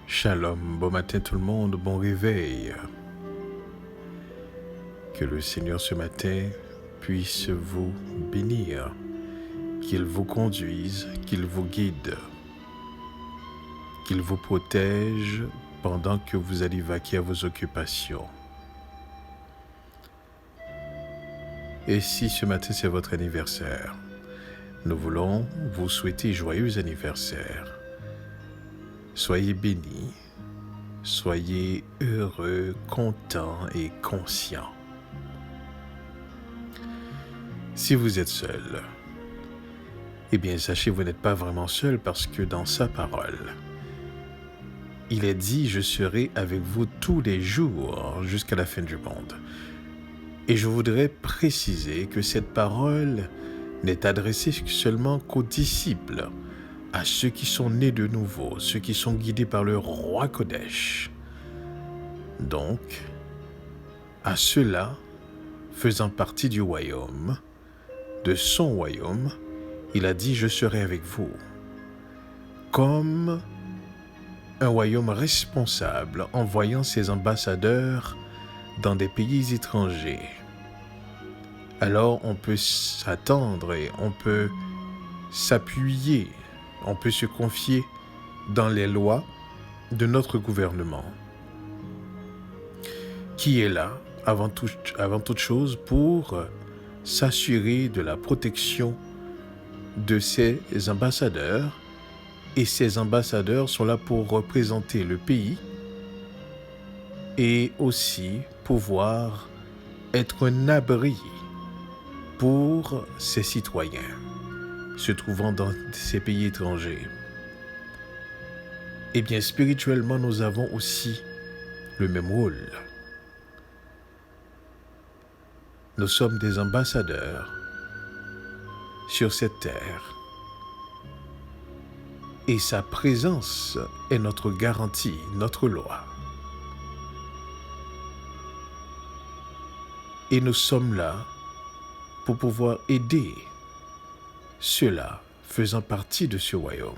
Shalom, bon matin tout le monde, bon réveil. Que le Seigneur ce matin puisse vous bénir, qu'il vous conduise, qu'il vous guide, qu'il vous protège pendant que vous allez vaquer à vos occupations. Et si ce matin c'est votre anniversaire, nous voulons vous souhaiter joyeux anniversaire. Soyez bénis, soyez heureux, contents et conscients. Si vous êtes seul, eh bien sachez que vous n'êtes pas vraiment seul parce que dans sa parole, il est dit « Je serai avec vous tous les jours jusqu'à la fin du monde ». Et je voudrais préciser que cette parole n'est adressée seulement qu'aux disciples, à ceux qui sont nés de nouveau, ceux qui sont guidés par le roi Kodesh. Donc, à ceux-là, faisant partie du royaume, de son royaume, il a dit « Je serai avec vous ». Comme un royaume responsable envoyant ses ambassadeurs dans des pays étrangers. Alors on peut s'attendre et on peut s'appuyer, on peut se confier dans les lois de notre gouvernement, qui est là, avant toute chose, pour s'assurer de la protection de ses ambassadeurs. Et ces ambassadeurs sont là pour représenter le pays et aussi pouvoir être un abri pour ses citoyens se trouvant dans ces pays étrangers. Eh bien, spirituellement, nous avons aussi le même rôle. Nous sommes des ambassadeurs sur cette terre. Et sa présence est notre garantie, notre loi. Et nous sommes là pour pouvoir aider ceux-là faisant partie de ce royaume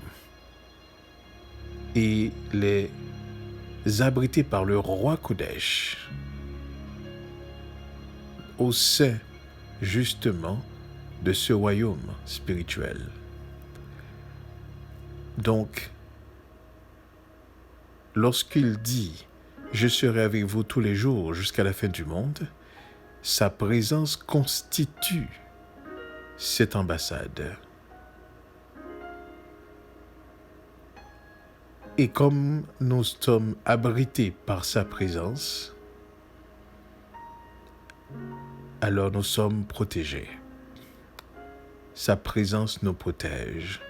et les abriter par le roi Kodesh au sein justement de ce royaume spirituel. Donc, lorsqu'il dit « Je serai avec vous tous les jours jusqu'à la fin du monde », sa présence constitue cette ambassade. Et comme nous sommes abrités par sa présence, alors nous sommes protégés. Sa présence nous protège.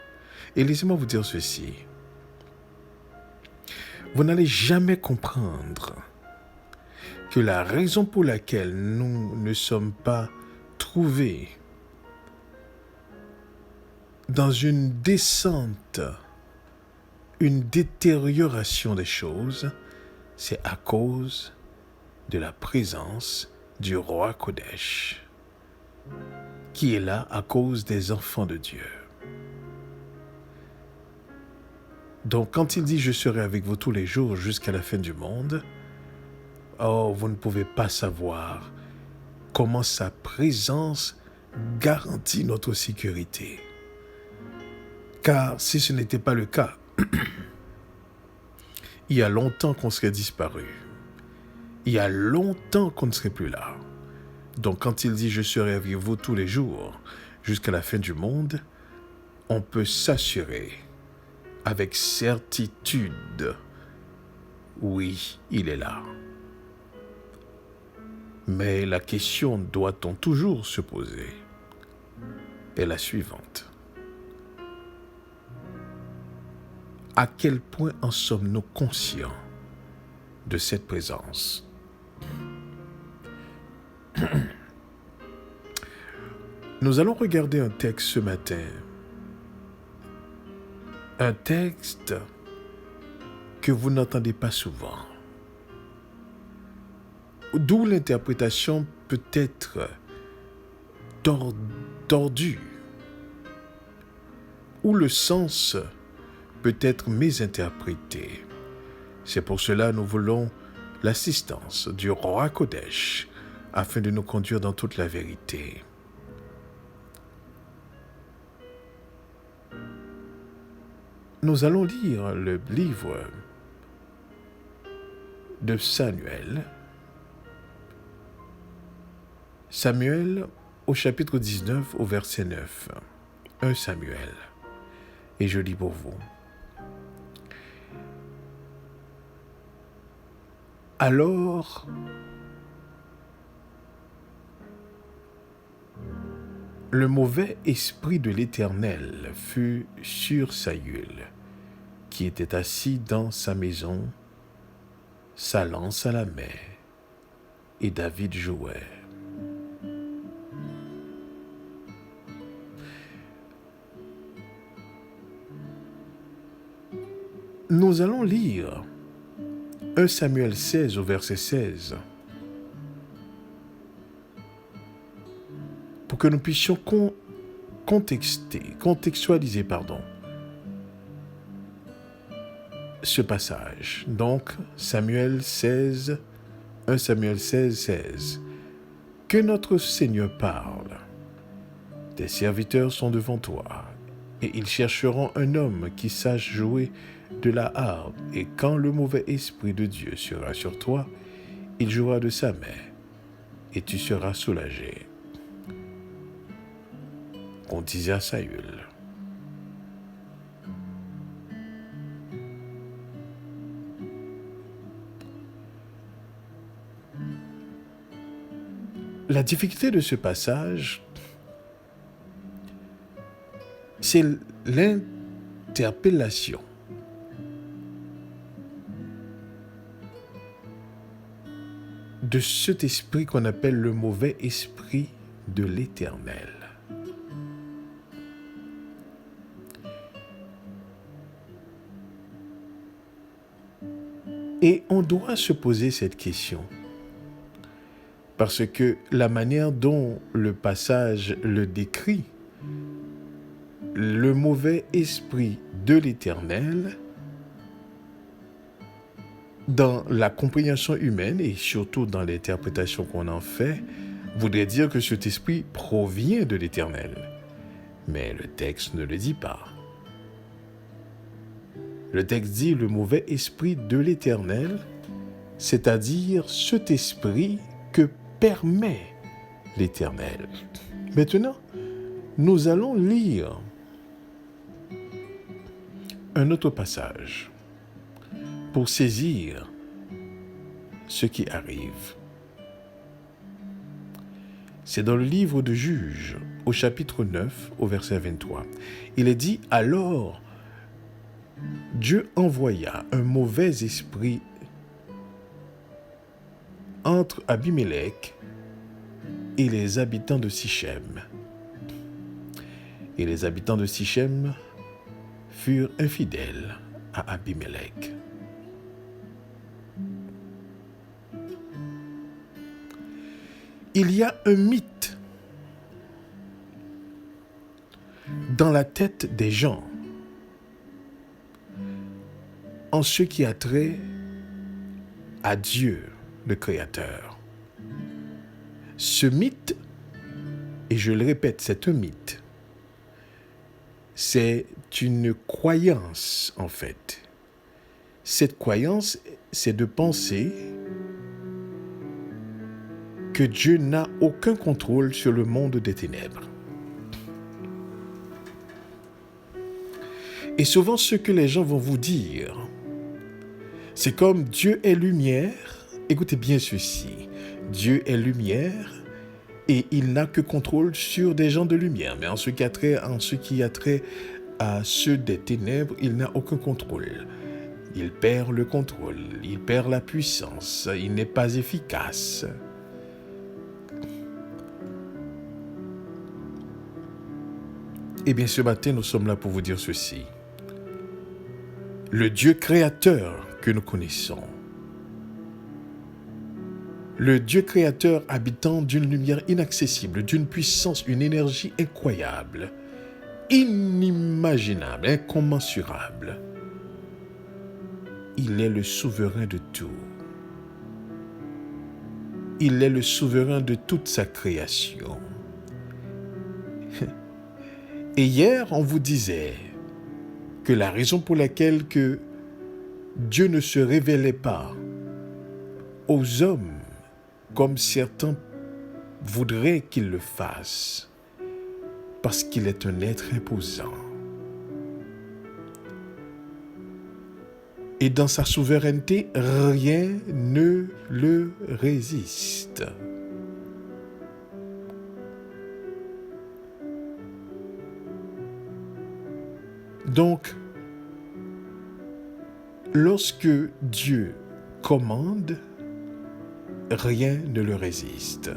Et laissez-moi vous dire ceci. Vous n'allez jamais comprendre que la raison pour laquelle nous ne sommes pas trouvés dans une descente, une détérioration des choses, c'est à cause de la présence du roi Kodesh, qui est là à cause des enfants de Dieu. Donc, quand il dit « Je serai avec vous tous les jours jusqu'à la fin du monde », oh, vous ne pouvez pas savoir comment sa présence garantit notre sécurité. Car si ce n'était pas le cas, il y a longtemps qu'on serait disparu. Il y a longtemps qu'on ne serait plus là. Donc, quand il dit « Je serai avec vous tous les jours jusqu'à la fin du monde », on peut s'assurer avec certitude, oui, il est là. Mais la question doit-on toujours se poser est la suivante. À quel point en sommes-nous conscients de cette présence? Nous allons regarder un texte ce matin. Un texte que vous n'entendez pas souvent. D'où l'interprétation peut être tordue, où le sens peut être mésinterprété. C'est pour cela que nous voulons l'assistance du roi Kodesh afin de nous conduire dans toute la vérité. Nous allons lire le livre de Samuel. Samuel au chapitre 19 au verset 9. 1 Samuel. Et je lis pour vous. Alors, le mauvais esprit de l'Éternel fut sur Saül, qui était assis dans sa maison, sa lance à la main, et David jouait. Nous allons lire 1 Samuel 16 au verset 16 pour que nous puissions contextualiser ce passage. Donc, Samuel 16, 1 Samuel 16, 16. Que notre Seigneur parle. Tes serviteurs sont devant toi, et ils chercheront un homme qui sache jouer de la harpe, et quand le mauvais esprit de Dieu sera sur toi, il jouera de sa main, et tu seras soulagé. On disait à Saül. La difficulté de ce passage, c'est l'interpellation. De cet esprit qu'on appelle le mauvais esprit de l'Éternel. Et on doit se poser cette question. Parce que la manière dont le passage le décrit, le mauvais esprit de l'Éternel, dans la compréhension humaine et surtout dans l'interprétation qu'on en fait, voudrait dire que cet esprit provient de l'Éternel. Mais le texte ne le dit pas. Le texte dit le mauvais esprit de l'Éternel, c'est-à-dire cet esprit que permet l'Éternel. Maintenant, nous allons lire un autre passage pour saisir ce qui arrive. C'est dans le livre de Juges, au chapitre 9, au verset 23. Il est dit, alors, Dieu envoya un mauvais esprit entre Abimélec et les habitants de Sichem. Et les habitants de Sichem furent infidèles à Abimélec. Il y a un mythe dans la tête des gens en ce qui a trait à Dieu, le Créateur. Ce mythe, et je le répète, c'est un mythe. C'est une croyance, en fait. Cette croyance, c'est de penser que Dieu n'a aucun contrôle sur le monde des ténèbres. Et souvent, ce que les gens vont vous dire, c'est comme Dieu est lumière. Écoutez bien ceci. Dieu est lumière et il n'a que contrôle sur des gens de lumière. Mais en ce qui a trait à ceux des ténèbres, il n'a aucun contrôle. Il perd le contrôle, il perd la puissance, il n'est pas efficace. Eh bien, ce matin, nous sommes là pour vous dire ceci. Le Dieu créateur que nous connaissons, le Dieu créateur habitant d'une lumière inaccessible, d'une puissance, une énergie incroyable, inimaginable, incommensurable, il est le souverain de tout. Il est le souverain de toute sa création. Et hier, on vous disait que la raison pour laquelle que Dieu ne se révélait pas aux hommes comme certains voudraient qu'il le fasse, parce qu'il est un être imposant. Et dans sa souveraineté, rien ne le résiste. Donc, lorsque Dieu commande, rien ne le résiste.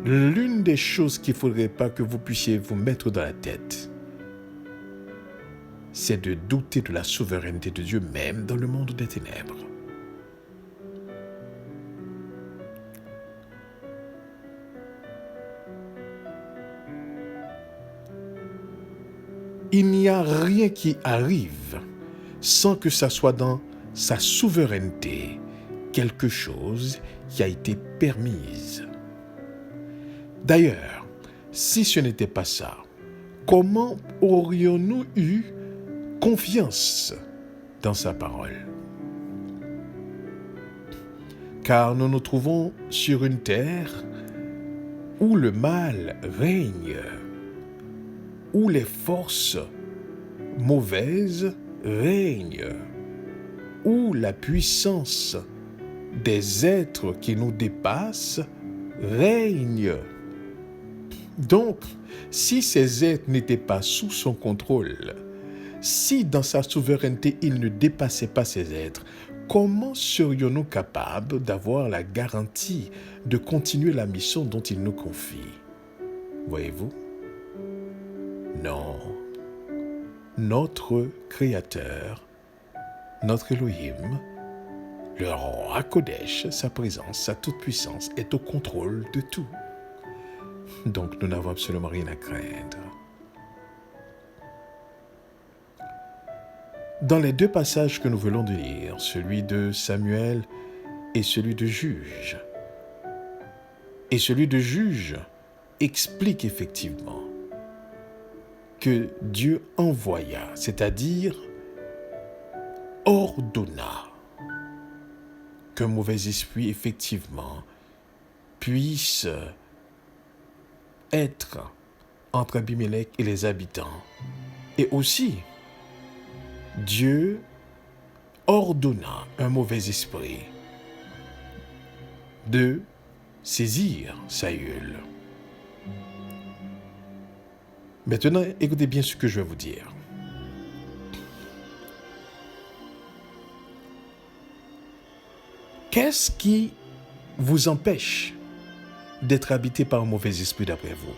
L'une des choses qu'il ne faudrait pas que vous puissiez vous mettre dans la tête, c'est de douter de la souveraineté de Dieu, même dans le monde des ténèbres. Il n'y a rien qui arrive sans que ça soit dans sa souveraineté quelque chose qui a été permise. D'ailleurs, si ce n'était pas ça, comment aurions-nous eu confiance dans sa parole? Car nous nous trouvons sur une terre où le mal règne, où les forces mauvaises règnent, où la puissance des êtres qui nous dépassent règne. Donc, si ces êtres n'étaient pas sous son contrôle, si dans sa souveraineté il ne dépassait pas ces êtres, comment serions-nous capables d'avoir la garantie de continuer la mission dont il nous confie? Voyez-vous? Non. Notre Créateur, notre Elohim, le roi Kodesh, sa présence, sa toute-puissance est au contrôle de tout. Donc nous n'avons absolument rien à craindre. Dans les deux passages que nous venons de lire, celui de Samuel et celui de Juge, explique effectivement que Dieu envoya, c'est-à-dire ordonna qu'un mauvais esprit effectivement puisse être entre Abimelech et les habitants. Et aussi, Dieu ordonna un mauvais esprit de saisir Saül. Maintenant, écoutez bien ce que je vais vous dire. Qu'est-ce qui vous empêche d'être habité par un mauvais esprit d'après vous?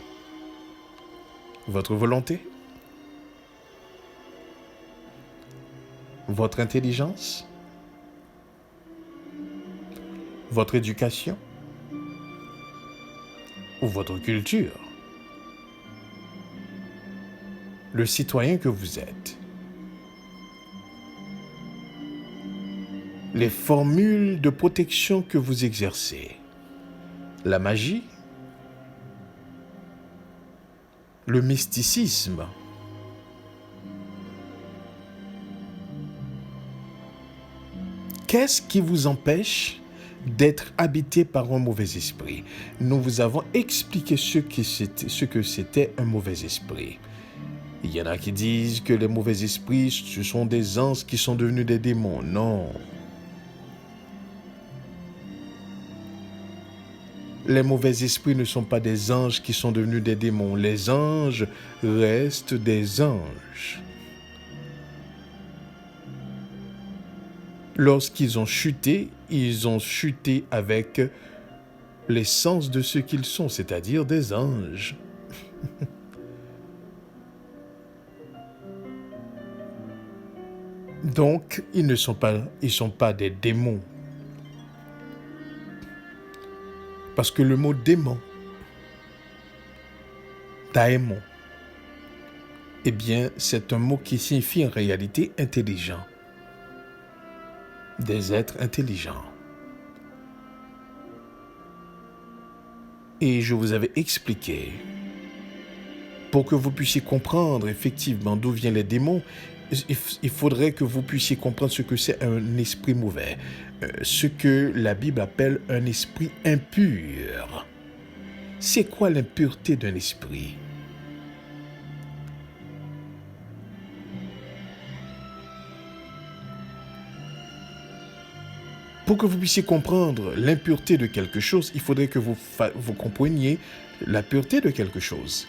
Votre volonté? Votre intelligence? Votre éducation? Ou votre culture? Le citoyen que vous êtes? Les formules de protection que vous exercez? La magie? Le mysticisme? Qu'est-ce qui vous empêche d'être habité par un mauvais esprit? Nous vous avons expliqué ce que c'était un mauvais esprit. Il y en a qui disent que les mauvais esprits, ce sont des anges qui sont devenus des démons. Non. Les mauvais esprits ne sont pas des anges qui sont devenus des démons. Les anges restent des anges. Lorsqu'ils ont chuté avec l'essence de ce qu'ils sont, c'est-à-dire des anges. Donc, ils ne sont pas des démons. Parce que le mot démon, daemon, eh bien, c'est un mot qui signifie en réalité intelligent. des êtres intelligents. Et je vous avais expliqué, pour que vous puissiez comprendre effectivement d'où viennent les démons, il faudrait que vous puissiez comprendre ce que c'est un esprit mauvais, ce que la Bible appelle un esprit impur. C'est quoi l'impureté d'un esprit? Pour que vous puissiez comprendre l'impureté de quelque chose, il faudrait que vous compreniez la pureté de quelque chose.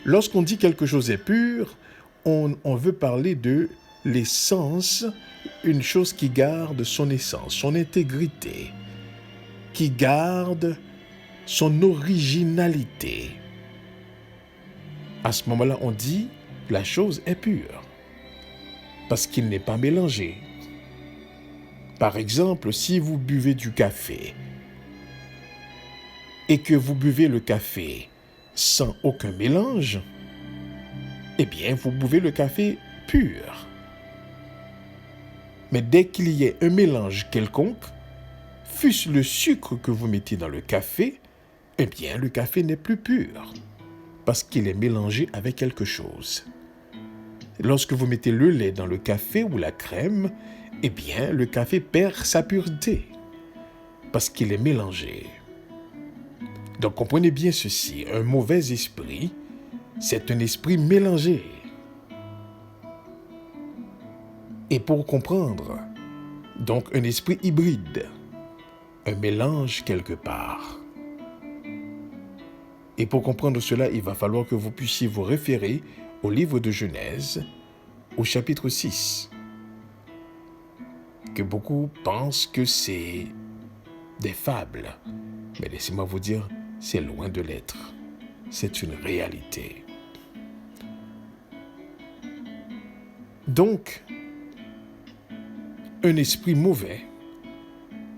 Lorsqu'on dit quelque chose est pur, on veut parler de l'essence, une chose qui garde son essence, son intégrité, qui garde son originalité. À ce moment-là, on dit la chose est pure, parce qu'il n'est pas mélangé. Par exemple, si vous buvez du café et que vous buvez le café sans aucun mélange, eh bien, vous buvez le café pur. Mais dès qu'il y ait un mélange quelconque, fût-ce le sucre que vous mettez dans le café, eh bien, le café n'est plus pur, parce qu'il est mélangé avec quelque chose. Lorsque vous mettez le lait dans le café ou la crème, eh bien, le café perd sa pureté, parce qu'il est mélangé. Donc, comprenez bien ceci, un mauvais esprit, c'est un esprit mélangé. Et pour comprendre, donc un esprit hybride, un mélange quelque part. Et pour comprendre cela, il va falloir que vous puissiez vous référer au livre de Genèse, au chapitre 6. Que beaucoup pensent que c'est des fables. Mais laissez-moi vous dire, c'est loin de l'être. C'est une réalité. Donc, un esprit mauvais,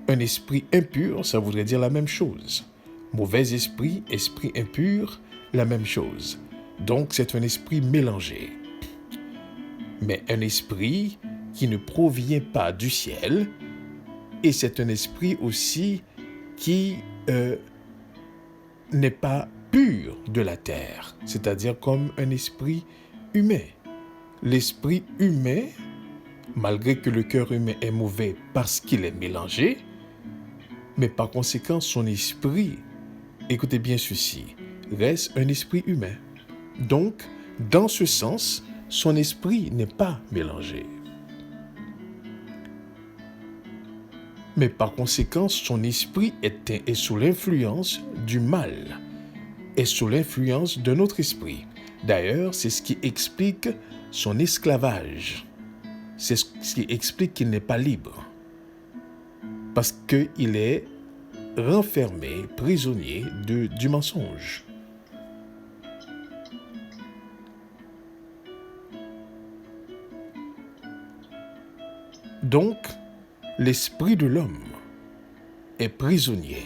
un esprit impur, ça voudrait dire la même chose. Mauvais esprit, esprit impur, la même chose. Donc, c'est un esprit mélangé. Mais un esprit qui ne provient pas du ciel, et c'est un esprit aussi qui n'est pas pur de la terre, c'est-à-dire comme un esprit humain. L'esprit humain, malgré que le cœur humain est mauvais parce qu'il est mélangé, mais par conséquent son esprit, écoutez bien ceci, reste un esprit humain. Donc, dans ce sens, son esprit n'est pas mélangé. Mais par conséquent, son esprit est sous l'influence du mal, est sous l'influence d'un autre esprit. D'ailleurs, c'est ce qui explique son esclavage. C'est ce qui explique qu'il n'est pas libre. Parce qu'il est renfermé, prisonnier du mensonge. Donc, l'esprit de l'homme est prisonnier.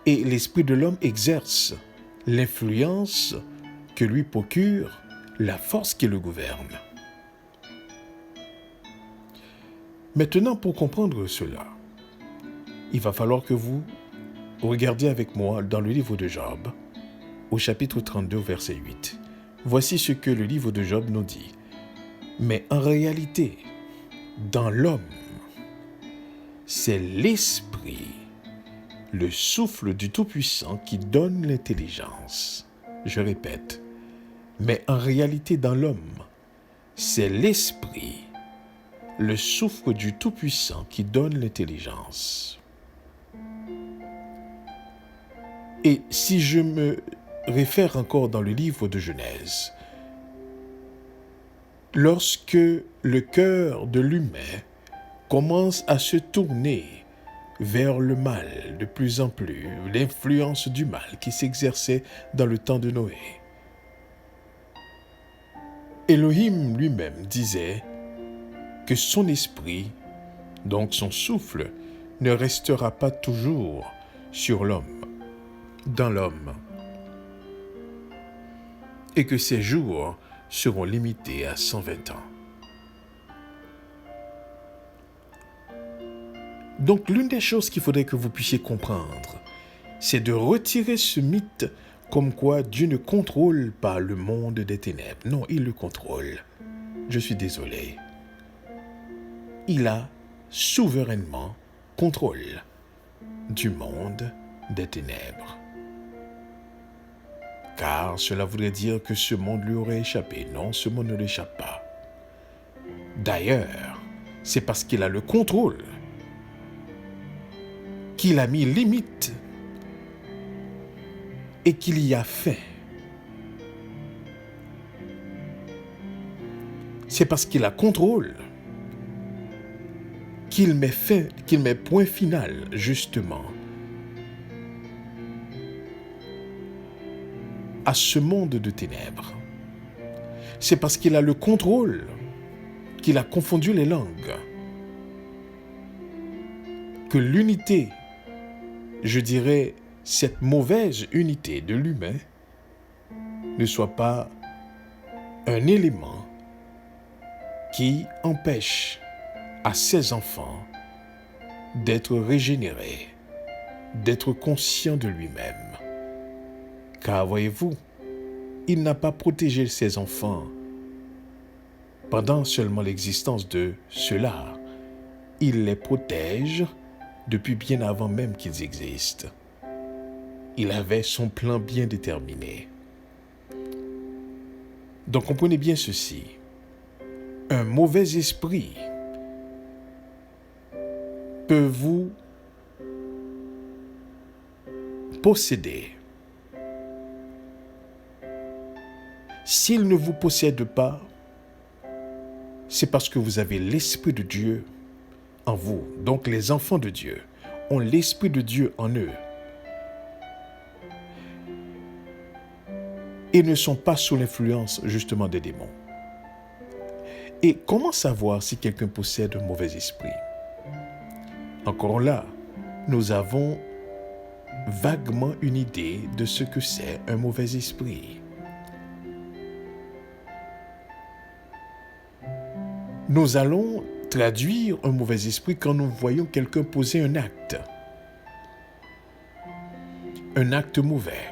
Et l'esprit de l'homme exerce l'influence que lui procure la force qui le gouverne. Maintenant, pour comprendre cela, il va falloir que vous regardiez avec moi dans le livre de Job, au chapitre 32, verset 8. Voici ce que le livre de Job nous dit. Mais en réalité, dans l'homme, c'est l'esprit, le souffle du Tout-Puissant qui donne l'intelligence. Je répète, mais en réalité, dans l'homme, c'est l'esprit, le souffle du Tout-Puissant qui donne l'intelligence. Et si je me réfère encore dans le livre de Genèse, lorsque le cœur de l'humain commence à se tourner vers le mal de plus en plus, l'influence du mal qui s'exerçait dans le temps de Noé, Elohim lui-même disait que son esprit, donc son souffle, ne restera pas toujours sur l'homme, dans l'homme, et que ses jours seront limités à 120 ans. Donc, l'une des choses qu'il faudrait que vous puissiez comprendre, c'est de retirer ce mythe comme quoi Dieu ne contrôle pas le monde des ténèbres. Non, il le contrôle. Je suis désolé. Il a souverainement contrôle du monde des ténèbres. Car cela voudrait dire que ce monde lui aurait échappé. Non, ce monde ne l'échappe pas. D'ailleurs, c'est parce qu'il a le contrôle qu'il a mis limite et qu'il y a fin. C'est parce qu'il a contrôle qu'il met fin, qu'il met point final, justement, à ce monde de ténèbres. C'est parce qu'il a le contrôle qu'il a confondu les langues, que l'unité, je dirais, cette mauvaise unité de l'humain ne soit pas un élément qui empêche à ses enfants d'être régénérés, d'être conscients de lui-même. Car voyez-vous, il n'a pas protégé ses enfants pendant seulement l'existence de ceux-là. Il les protège depuis bien avant même qu'ils existent. Il avait son plan bien déterminé. Donc comprenez bien ceci. Un mauvais esprit peut vous posséder. S'il ne vous possède pas, c'est parce que vous avez l'Esprit de Dieu en vous. Donc les enfants de Dieu ont l'Esprit de Dieu en eux et ne sont pas sous l'influence justement des démons. Et comment savoir si quelqu'un possède un mauvais esprit? Encore là, nous avons vaguement une idée de ce que c'est un mauvais esprit. Nous allons traduire un mauvais esprit quand nous voyons quelqu'un poser un acte mauvais,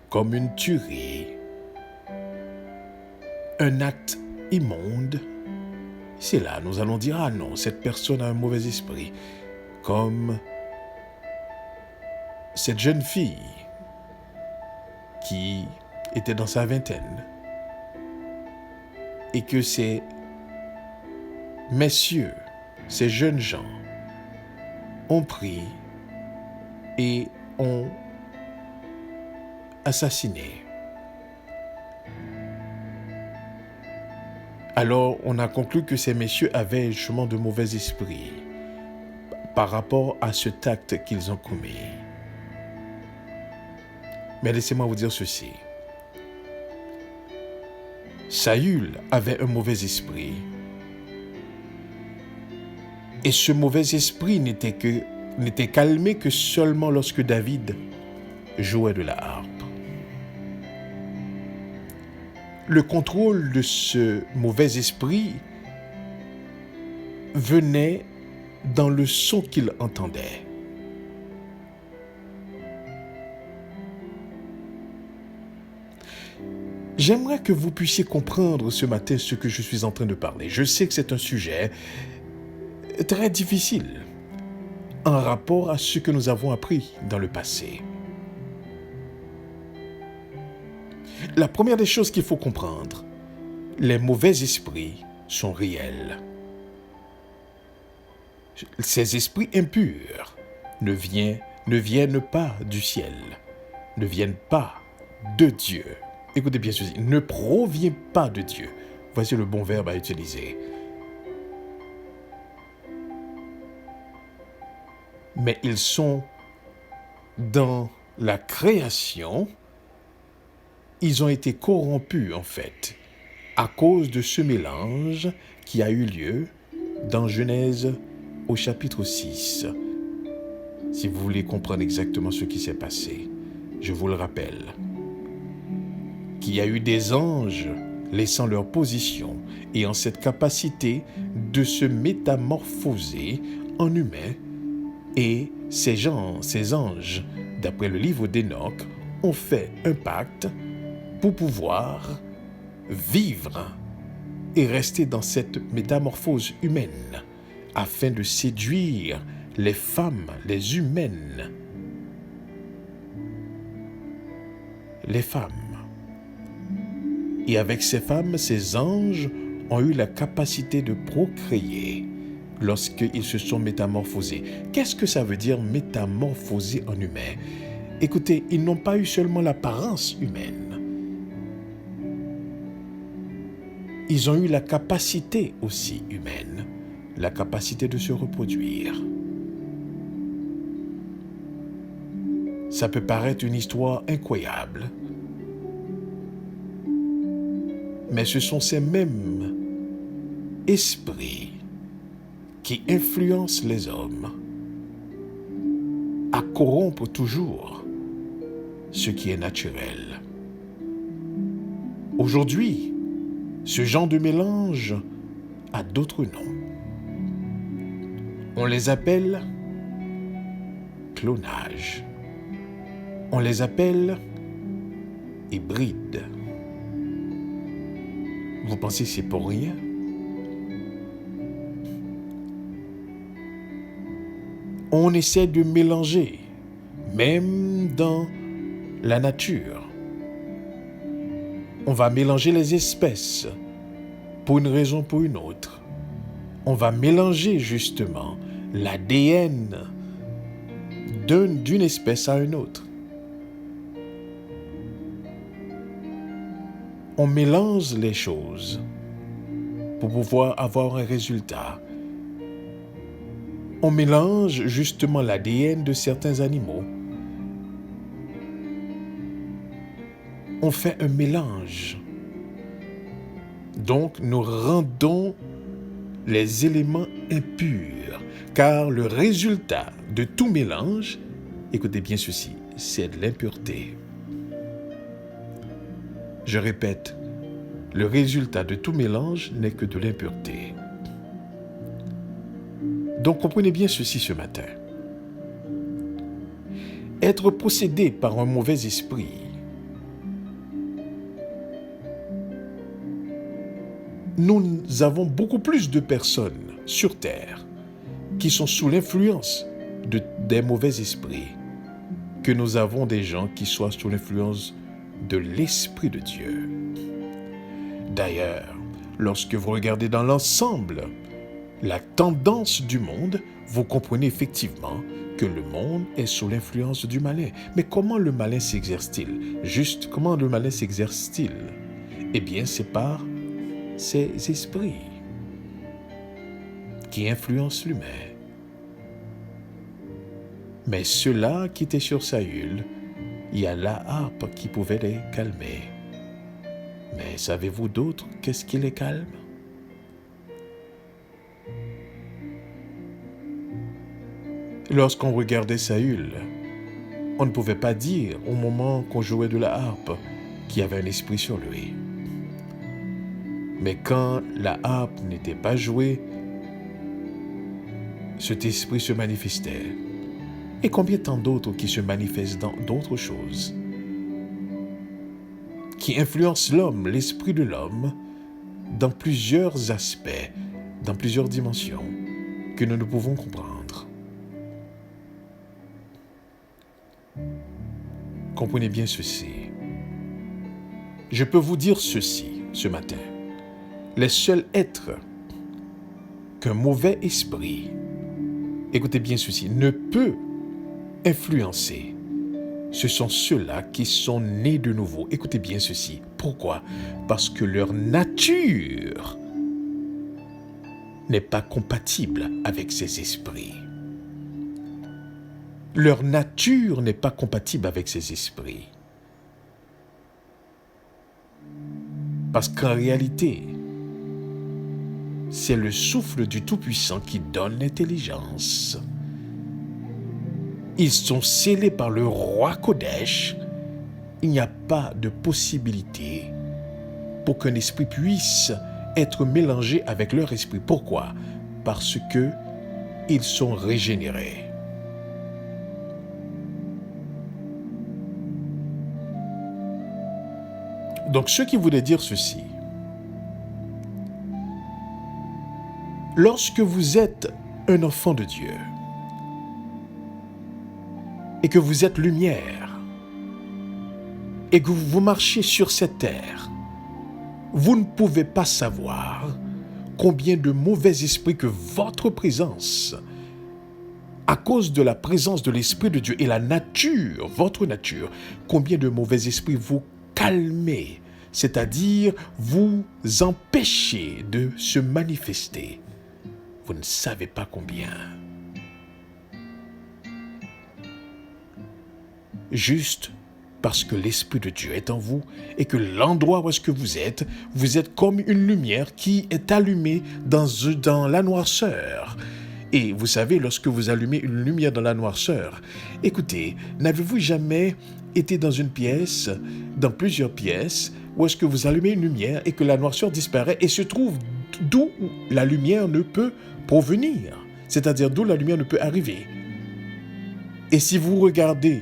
comme une tuerie, un acte immonde. C'est là, nous allons dire, ah non, cette personne a un mauvais esprit, comme cette jeune fille qui était dans sa vingtaine et que ces messieurs, ces jeunes gens ont pris et ont assassiné. Alors, on a conclu que ces messieurs avaient justement de mauvais esprits par rapport à cet acte qu'ils ont commis. Mais laissez-moi vous dire ceci. Saül avait un mauvais esprit. Et ce mauvais esprit n'était calmé que seulement lorsque David jouait de la harpe. Le contrôle de ce mauvais esprit venait dans le son qu'il entendait. J'aimerais que vous puissiez comprendre ce matin ce que je suis en train de parler. Je sais que c'est un sujet très difficile en rapport à ce que nous avons appris dans le passé. La première des choses qu'il faut comprendre, les mauvais esprits sont réels. Ces esprits impurs ne viennent pas du ciel, ne viennent pas de Dieu. Écoutez bien ceci, ne provient pas de Dieu. Voici le bon verbe à utiliser. Mais ils sont dans la création. Ils ont été corrompus, en fait, à cause de ce mélange qui a eu lieu dans Genèse au chapitre 6. Si vous voulez comprendre exactement ce qui s'est passé, je vous le rappelle, qu'il y a eu des anges laissant leur position et en cette capacité de se métamorphoser en humain et ces anges, d'après le livre d'Enoch, ont fait un pacte pour pouvoir vivre et rester dans cette métamorphose humaine afin de séduire les femmes, les humaines, les femmes. Et avec ces femmes, ces anges ont eu la capacité de procréer lorsqu'ils se sont métamorphosés. Qu'est-ce que ça veut dire métamorphoser en humain? Écoutez, ils n'ont pas eu seulement l'apparence humaine. Ils ont eu la capacité aussi humaine, la capacité de se reproduire. Ça peut paraître une histoire incroyable, mais ce sont ces mêmes esprits qui influencent les hommes à corrompre toujours ce qui est naturel. Aujourd'hui, ce genre de mélange a d'autres noms. On les appelle clonage. On les appelle hybrides. Vous pensez que c'est pour rien? On essaie de mélanger, même dans la nature. On va mélanger les espèces pour une raison ou pour une autre. On va mélanger justement l'ADN d'une espèce à une autre. On mélange les choses pour pouvoir avoir un résultat. On mélange justement l'ADN de certains animaux. On fait un mélange. Donc, nous rendons les éléments impurs, car le résultat de tout mélange, écoutez bien ceci, c'est de l'impureté. Je répète, le résultat de tout mélange n'est que de l'impureté. Donc, comprenez bien ceci ce matin. Être possédé par un mauvais esprit, nous avons beaucoup plus de personnes sur Terre qui sont sous l'influence des mauvais esprits que nous avons des gens qui soient sous l'influence de l'Esprit de Dieu. D'ailleurs, lorsque vous regardez dans l'ensemble la tendance du monde, vous comprenez effectivement que le monde est sous l'influence du malin. Mais comment le malin s'exerce-t-il? Juste, comment le malin s'exerce-t-il? Eh bien, c'est par ces esprits qui influencent l'humain. Mais ceux-là qui étaient sur Saül, il y a la harpe qui pouvait les calmer. Mais savez-vous d'autres, qu'est-ce qui les calme? Lorsqu'on regardait Saül, on ne pouvait pas dire au moment qu'on jouait de la harpe qu'il y avait un esprit sur lui. Mais quand la harpe n'était pas jouée, cet esprit se manifestait. Et combien tant d'autres qui se manifestent dans d'autres choses, qui influencent l'homme, l'esprit de l'homme, dans plusieurs aspects, dans plusieurs dimensions, que nous ne pouvons comprendre. Comprenez bien ceci. Je peux vous dire ceci ce matin. Les seuls êtres qu'un mauvais esprit, écoutez bien ceci, ne peut influencer, ce sont ceux-là qui sont nés de nouveau. Écoutez bien ceci. Pourquoi? Parce que leur nature n'est pas compatible avec ces esprits. Leur nature n'est pas compatible avec ces esprits. Parce qu'en réalité, c'est le souffle du Tout-Puissant qui donne l'intelligence. Ils sont scellés par le roi Kodesh. Il n'y a pas de possibilité pour qu'un esprit puisse être mélangé avec leur esprit. Pourquoi? Parce que ils sont régénérés. Donc, ce qui voulait dire ceci, lorsque vous êtes un enfant de Dieu et que vous êtes lumière et que vous marchez sur cette terre, vous ne pouvez pas savoir combien de mauvais esprits que votre présence, à cause de la présence de l'Esprit de Dieu et la nature, votre nature, combien de mauvais esprits vous calmez, c'est-à-dire vous empêchez de se manifester. Vous ne savez pas combien. Juste parce que l'Esprit de Dieu est en vous et que l'endroit où est-ce que vous êtes comme une lumière qui est allumée dans la noirceur. Et vous savez, lorsque vous allumez une lumière dans la noirceur, écoutez, n'avez-vous jamais été dans une pièce, dans plusieurs pièces, où est-ce que vous allumez une lumière et que la noirceur disparaît et se trouve d'où la lumière ne peut provenir, c'est-à-dire d'où la lumière ne peut arriver. Et si vous regardez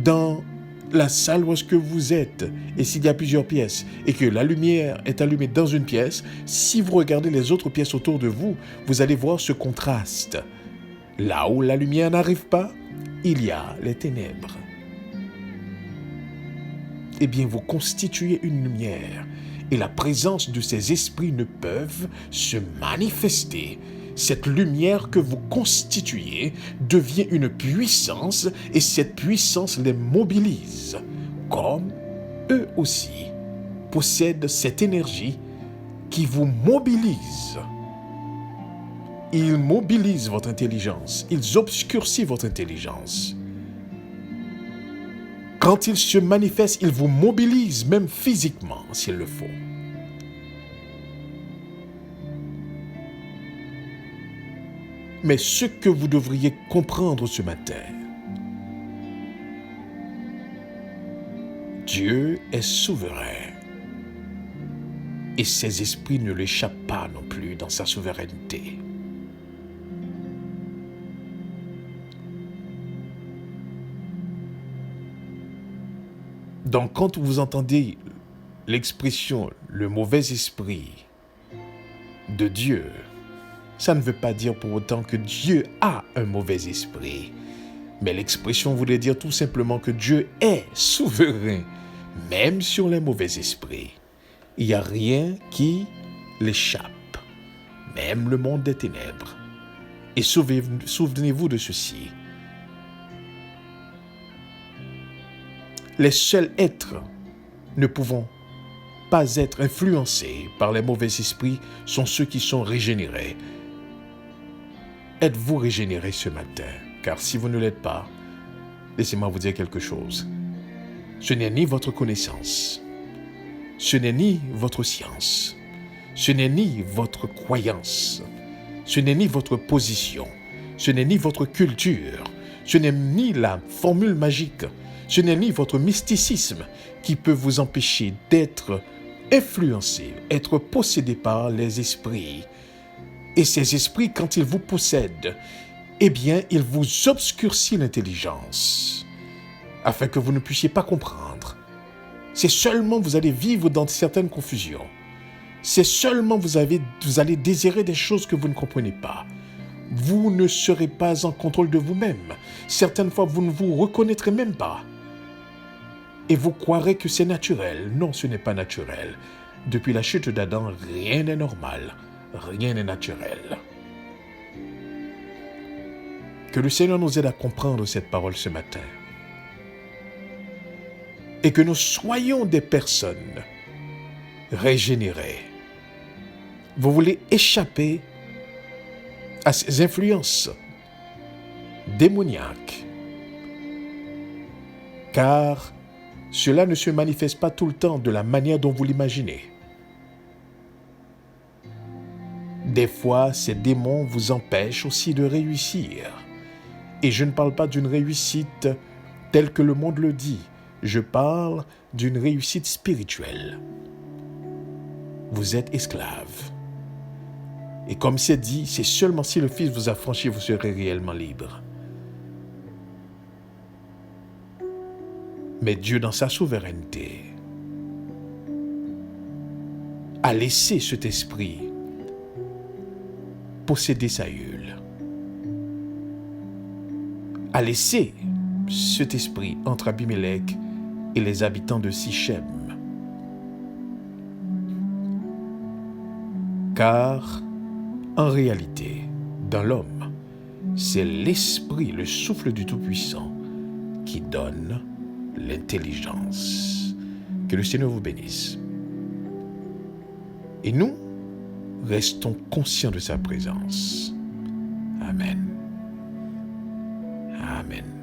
dans la salle où est-ce que vous êtes, et s'il y a plusieurs pièces, et que la lumière est allumée dans une pièce, si vous regardez les autres pièces autour de vous, vous allez voir ce contraste. Là où la lumière n'arrive pas, il y a les ténèbres. Eh bien, vous constituez une lumière, et la présence de ces esprits ne peuvent se manifester. Cette lumière que vous constituez devient une puissance, et cette puissance les mobilise, comme eux aussi possèdent cette énergie qui vous mobilise. Ils mobilisent votre intelligence, ils obscurcissent votre intelligence. Quand ils se manifestent, ils vous mobilisent, même physiquement, s'il le faut. Mais ce que vous devriez comprendre ce matin, Dieu est souverain et ses esprits ne l'échappent pas non plus dans sa souveraineté. Donc, quand vous entendez l'expression « le mauvais esprit de Dieu », ça ne veut pas dire pour autant que Dieu a un mauvais esprit. Mais l'expression voulait dire tout simplement que Dieu est souverain, même sur les mauvais esprits. Il n'y a rien qui l'échappe, même le monde des ténèbres. Et souvenez-vous de ceci. Les seuls êtres ne pouvant pas être influencés par les mauvais esprits sont ceux qui sont régénérés. Êtes-vous régénéré ce matin? Car si vous ne l'êtes pas, laissez-moi vous dire quelque chose. Ce n'est ni votre connaissance, ce n'est ni votre science, ce n'est ni votre croyance, ce n'est ni votre position, ce n'est ni votre culture, ce n'est ni la formule magique, ce n'est ni votre mysticisme qui peut vous empêcher d'être influencé, être possédé par les esprits. Et ces esprits, quand ils vous possèdent, eh bien, ils vous obscurcissent l'intelligence, afin que vous ne puissiez pas comprendre. C'est seulement vous allez vivre dans certaines confusions. C'est seulement vous allez désirer des choses que vous ne comprenez pas. Vous ne serez pas en contrôle de vous-même. Certaines fois, vous ne vous reconnaîtrez même pas. Et vous croirez que c'est naturel. Non, ce n'est pas naturel. Depuis la chute d'Adam, rien n'est normal. Rien n'est naturel. Que le Seigneur nous aide à comprendre cette parole ce matin. Et que nous soyons des personnes régénérées. Vous voulez échapper à ces influences démoniaques. Car cela ne se manifeste pas tout le temps de la manière dont vous l'imaginez. Des fois, ces démons vous empêchent aussi de réussir. Et je ne parle pas d'une réussite telle que le monde le dit. Je parle d'une réussite spirituelle. Vous êtes esclave. Et comme c'est dit, c'est seulement si le Fils vous affranchit, vous serez réellement libre. Mais Dieu, dans sa souveraineté, a laissé cet esprit posséder Saül, a laissé cet esprit entre Abimelech et les habitants de Sichem. Car, en réalité, dans l'homme, c'est l'esprit, le souffle du Tout-Puissant qui donne l'intelligence. Que le Seigneur vous bénisse. Et nous, restons conscients de sa présence. Amen. Amen.